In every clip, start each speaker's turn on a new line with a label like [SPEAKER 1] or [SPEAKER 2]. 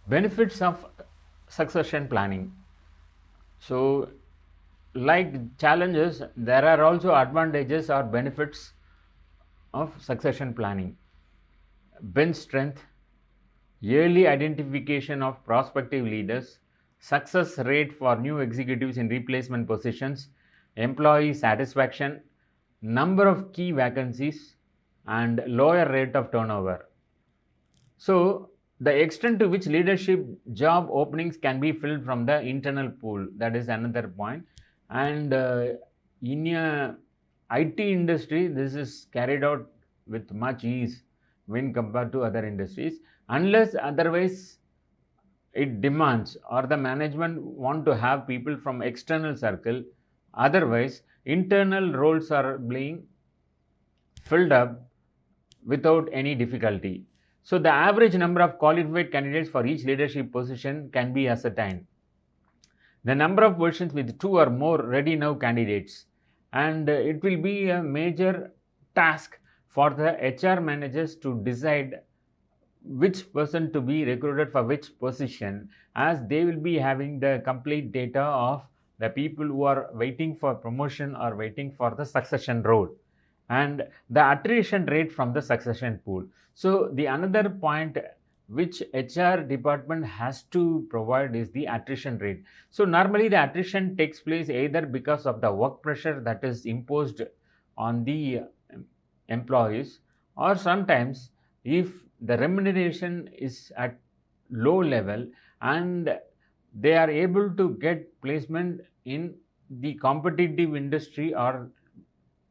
[SPEAKER 1] Benefits of succession planning. So, like challenges, there are also advantages or benefits of succession planning. Bench strength, early identification of prospective leaders, success rate for new executives in replacement positions, employee satisfaction, number of key vacancies, and lower rate of turnover. So, the extent to which leadership job openings can be filled from the internal pool, that is another point. And in a IT industry, this is carried out with much ease when compared to other industries, unless otherwise it demands or the management want to have people from external circle. Otherwise, internal roles are being filled up without any difficulty. So, the average number of qualified candidates for each leadership position can be ascertained. The number of positions with two or more ready now candidates, and it will be a major task for the HR managers to decide which person to be recruited for which position, as they will be having the complete data of the people who are waiting for promotion or waiting for the succession role, and the attrition rate from the succession pool. So the another point which HR department has to provide is the attrition rate. So normally the attrition takes place either because of the work pressure that is imposed on the employees, or sometimes if the remuneration is at low level and they are able to get placement in the competitive industry or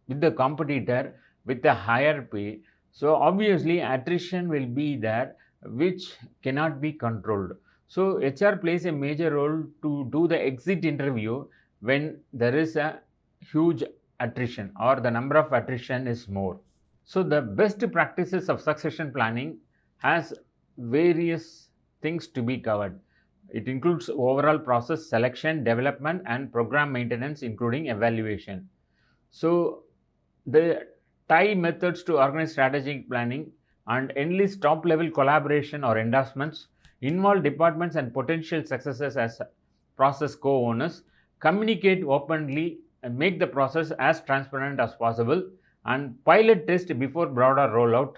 [SPEAKER 1] with the competitor with a higher pay. So obviously attrition will be there, which cannot be controlled. So HR plays a major role to do the exit interview when there is a huge attrition or the number of attrition is more. So the best practices of succession planning has various things to be covered. It includes overall process selection, development, and program maintenance, including evaluation. So the tie methods to organize strategic planning and enlist top level collaboration or endorsements, involve departments and potential successors as process co owners, communicate openly and make the process as transparent as possible, and pilot test before broader rollout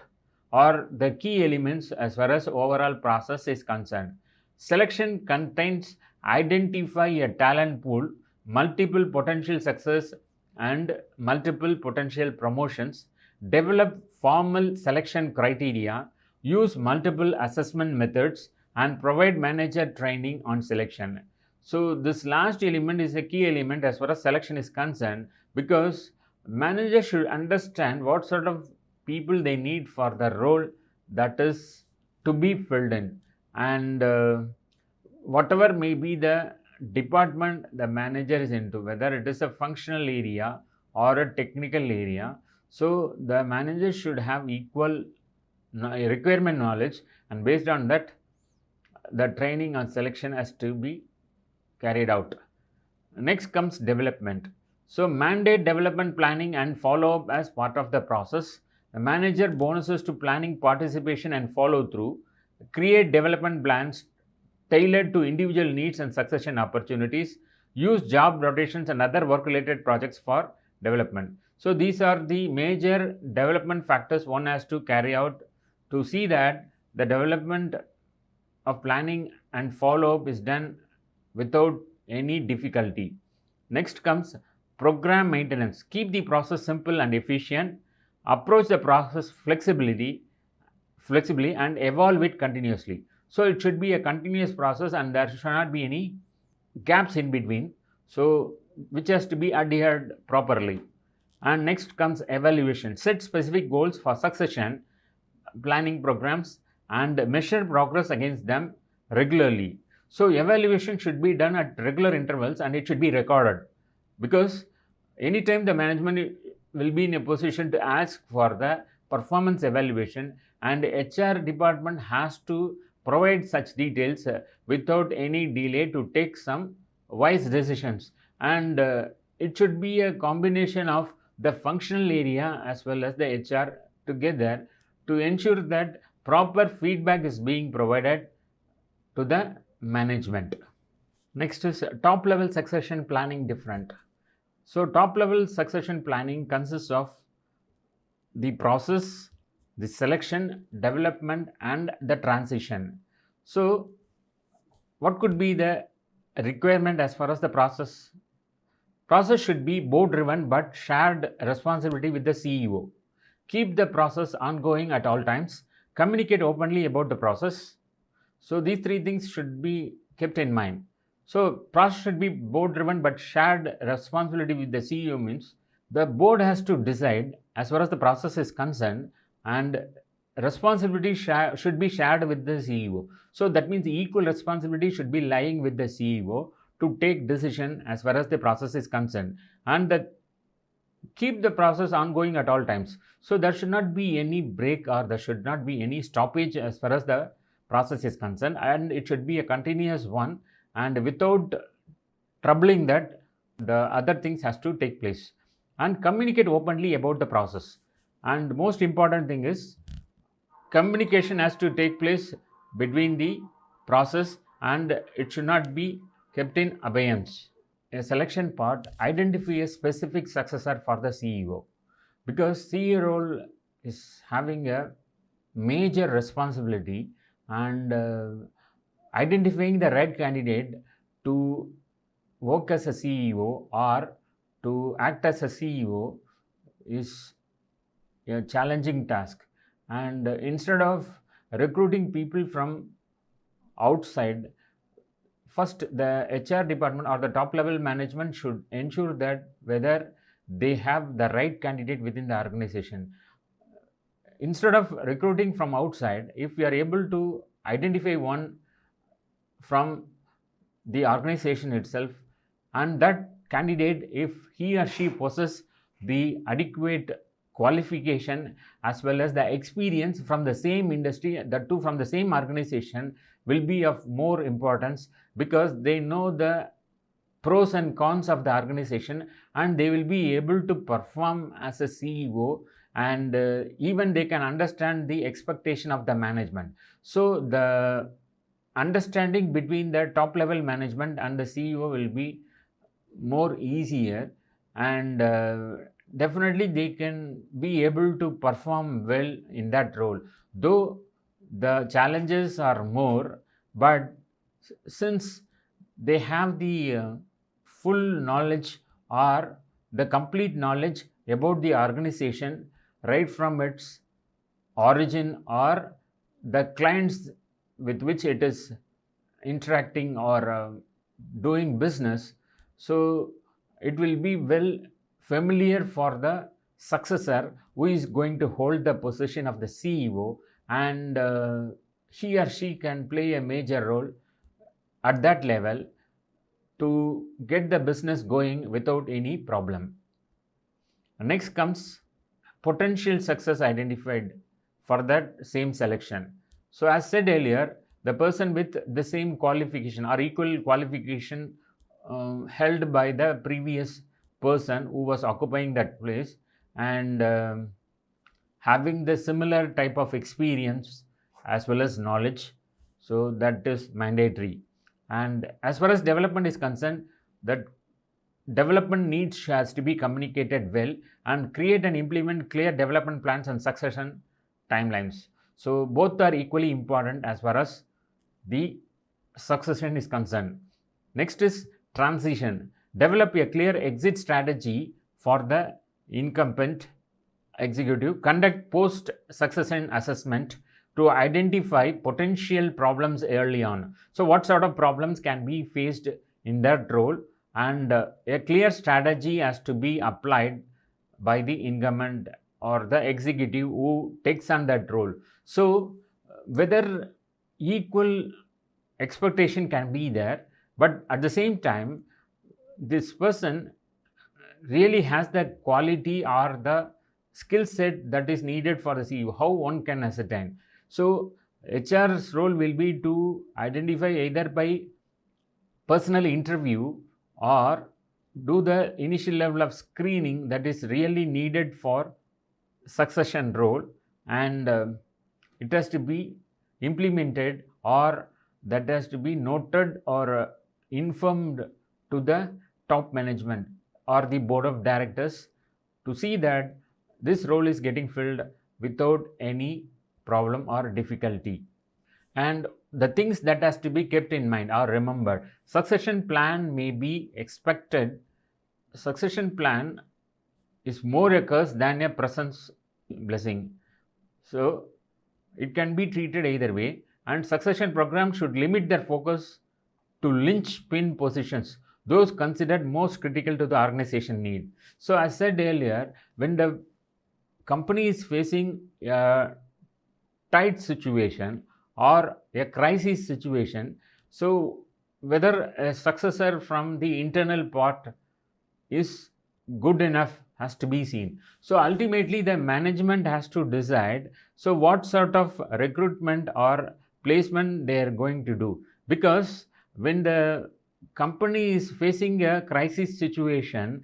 [SPEAKER 1] are the key elements as far as overall process is concerned. Selection contains identify a talent pool, multiple potential success and multiple potential promotions, develop formal selection criteria, use multiple assessment methods, and provide manager training on selection. So, this last element is a key element as far as selection is concerned, because manager should understand what sort of people they need for the role that is to be filled in, and whatever may be the department the manager is into, whether it is a functional area or a technical area. So the manager should have equal requirement knowledge, and based on that the training and selection has to be carried out. Next comes development. So mandate development planning and follow up as part of the process. The manager bonuses to planning participation and follow through. Create development plans tailored to individual needs and succession opportunities. Use job rotations and other work related projects for development. So these are the major development factors one has to carry out to see that the development of planning and follow up is done without any difficulty. Next comes program maintenance. Keep the process simple and efficient. Approach the process flexibly and evolve it continuously. So it should be a continuous process and there should not be any gaps in between. So which has to be adhered properly. And next comes evaluation. Set specific goals for succession planning programs and measure progress against them regularly. So evaluation should be done at regular intervals and it should be recorded, because anytime the management will be in a position to ask for the performance evaluation, and HR department has to provide such details without any delay to take some wise decisions. And it should be a combination of the functional area as well as the HR together to ensure that proper feedback is being provided to the management. Next is top level succession planning different. So top level succession planning consists of the process, the selection, development, and the transition. So what could be the requirement as far as the process? Process should be board driven but shared responsibility with the CEO. Keep the process ongoing at all times. Communicate openly about the process. So these three things should be kept in mind. So process should be board driven but shared responsibility with the CEO means the board has to decide as far as the process is concerned, and responsibility should be shared with the CEO. So that means equal responsibility should be lying with the CEO to take decision as far as the process is concerned, and keep the process ongoing at all times. So there should not be any break or there should not be any stoppage as far as the process is concerned, and it should be a continuous one, and without troubling that the other things has to take place. And communicate openly about the process, and most important thing is communication has to take place between the process and it should not be kept in abeyance. A selection part, identify a specific successor for the CEO, because CEO role is having a major responsibility, and identifying the right candidate to work as a CEO or to act as a CEO is a challenging task. And instead of recruiting people from outside, first the HR department or the top level management should ensure that whether they have the right candidate within the organization. Instead of recruiting from outside, if we are able to identify one from the organization itself, and that candidate, if he or she possesses the adequate qualification as well as the experience from the same industry, that too from the same organization, will be of more importance, because they know the pros and cons of the organization and they will be able to perform as a CEO, and even they can understand the expectation of the management. So the understanding between the top level management and the CEO will be more easier, and definitely they can be able to perform well in that role, though the challenges are more. But since they have the full knowledge or the complete knowledge about the organization right from its origin or the clients with which it is interacting or doing business, so it will be well familiar for the successor who is going to hold the position of the CEO, and he or she can play a major role at that level to get the business going without any problem. Next comes potential success identified for that same selection. So as said earlier, the person with the same qualification or equal qualification held by the previous person who was occupying that place, and having the similar type of experience as well as knowledge, so that is mandatory. And as far as development is concerned, that development needs has to be communicated well, and create and implement clear development plans and succession timelines. So both are equally important as far as the succession is concerned. Next is transition. Develop a clear exit strategy for the incumbent executive. Conduct post succession assessment to identify potential problems early on. So what sort of problems can be faced in that role, and a clear strategy has to be applied by the incumbent or the executive who takes on that role. So whether equal expectation can be there, but at the same time this person really has the quality or the skill set that is needed for the CEO, how one can ascertain. So HR's role will be to identify either by personal interview or do the initial level of screening that is really needed for succession role, and it has to be implemented, or that has to be noted or informed to the top management or the board of directors to see that this role is getting filled without any problem or difficulty. And the things that has to be kept in mind or remembered: succession plan may be expected. Succession plan is more a curse than a presence blessing, so it can be treated either way. And succession programs should limit their focus to linchpin positions, those considered most critical to the organization need. So as said earlier, when the company is facing a tight situation or a crisis situation, so whether a successor from the internal part is good enough has to be seen. So ultimately the management has to decide so what sort of recruitment or placement they are going to do, because when the company is facing a crisis situation,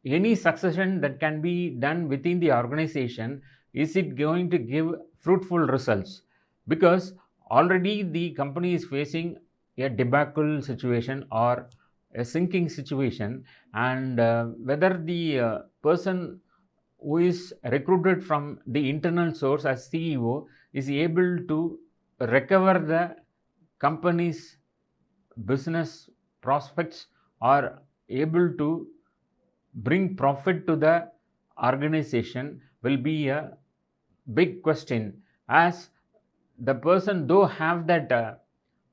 [SPEAKER 1] any succession that can be done within the organization, is it going to give fruitful results? Because already the company is facing a debacle situation or a sinking situation, and whether the person who is recruited from the internal source as CEO is able to recover the company's business prospects or able to bring profit to the organization will be a big question, as the person though have that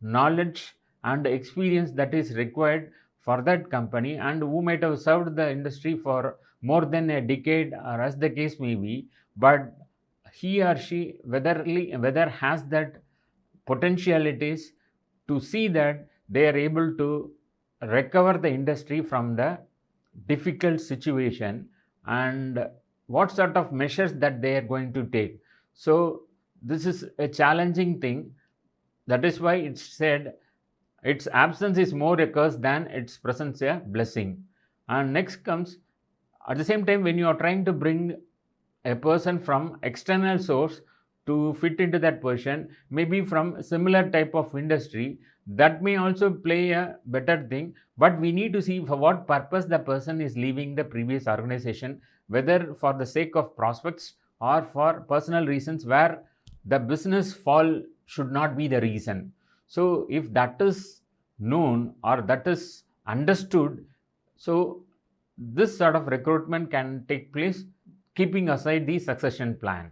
[SPEAKER 1] knowledge and experience that is required for that company, and who might have served the industry for more than a decade or as the case may be, but he or she whether has that potentialities to see that they are able to recover the industry from the difficult situation, and what sort of measures that they are going to take. So this is a challenging thing. That is why it's said its absence is more a curse than its presence a blessing. And next comes, at the same time, when you are trying to bring a person from external source to fit into that position, maybe from similar type of industry, that may also play a better thing. But we need to see for what purpose the person is leaving the previous organization, whether for the sake of prospects or for personal reasons where the business fall should not be the reason. So if that is known or that is understood, so this sort of recruitment can take place, keeping aside the succession plan.